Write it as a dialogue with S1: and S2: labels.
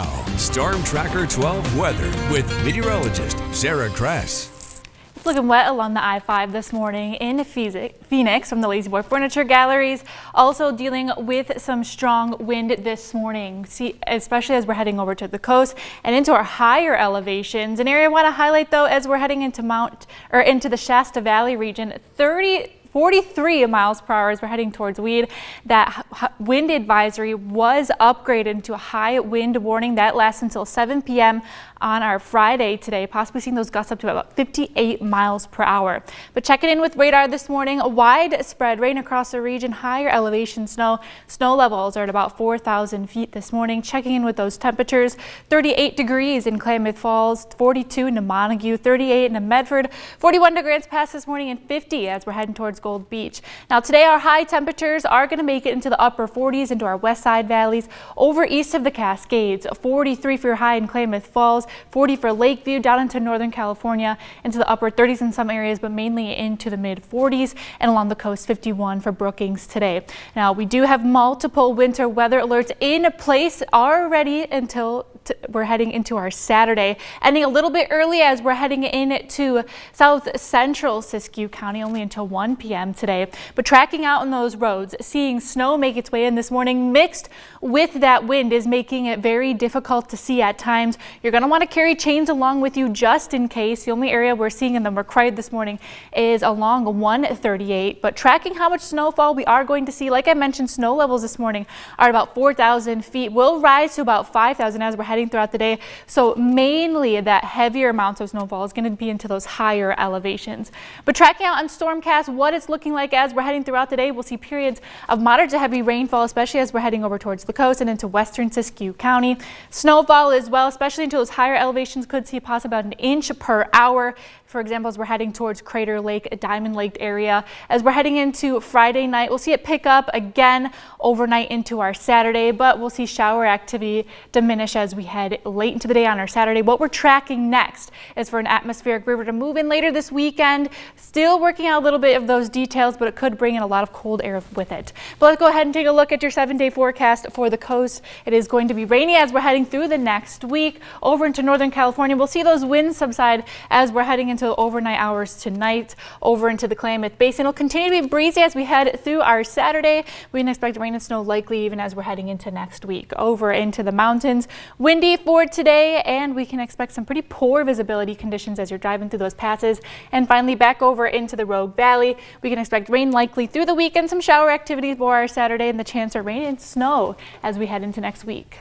S1: Now, Storm Tracker 12 weather with meteorologist Sarah Kress.
S2: It's looking wet along the I-5 this morning in Phoenix from the La-Z-Boy Furniture Galleries. Also dealing with some strong wind this morning, especially as we're heading over to the coast and into our higher elevations. An area I want to highlight though, as we're heading into into the Shasta Valley region, 43 miles per hour as we're heading towards Weed. That wind advisory was upgraded to a high wind warning that lasts until 7 p.m. on our Friday today, possibly seeing those gusts up to about 58 miles per hour. But checking in with radar this morning, widespread rain across the region, higher elevation snow. Snow levels are at about 4,000 feet this morning. Checking in with those temperatures, 38 degrees in Klamath Falls, 42 in Montague, 38 in Medford, 41 to Grants Pass this morning, and 50 as we're heading towards Gold Beach. Now today our high temperatures are going to make it into the upper 40s into our west side valleys over east of the Cascades. 43 for your high in Klamath Falls, 40 for Lakeview, down into Northern California, into the upper 30s in some areas, but mainly into the mid 40s, and along the coast 51 for Brookings today. Now we do have multiple winter weather alerts in place already until we're heading into our Saturday, ending a little bit early as we're heading into south central Siskiyou County only until 1 p.m. today. But tracking out on those roads, seeing snow make its way in this morning mixed with that wind is making it very difficult to see at times. You're going to want to carry chains along with you just in case. The only area we're seeing in them required this morning is along 138. But tracking how much snowfall we are going to see, like I mentioned, snow levels this morning are about 4,000 feet, will rise to about 5,000 as we're heading throughout the day. So mainly that heavier amounts of snowfall is going to be into those higher elevations. But tracking out on Stormcast what it's looking like as we're heading throughout the day, we'll see periods of moderate to heavy rainfall, especially as we're heading over towards the coast and into western Siskiyou County. Snowfall as well, especially into those higher elevations, could see possibly about an inch per hour. For example, as we're heading towards Crater Lake, Diamond Lake area. As we're heading into Friday night, we'll see it pick up again overnight into our Saturday, but we'll see shower activity diminish as we head late into the day on our Saturday. What we're tracking next is for an atmospheric river to move in later this weekend. Still working out a little bit of those details, but it could bring in a lot of cold air with it. But let's go ahead and take a look at your 7-day forecast for the coast. It is going to be rainy as we're heading through the next week over into Northern California. We'll see those winds subside as we're heading into overnight hours tonight over into the Klamath Basin. It'll continue to be breezy as we head through our Saturday. We can expect rain and snow likely even as we're heading into next week. Over into the mountains, windy for today, and we can expect some pretty poor visibility conditions as you're driving through those passes. And finally back over into the Rogue Valley, we can expect rain likely through the weekend, some shower activity for our Saturday, and the chance of rain and snow as we head into next week.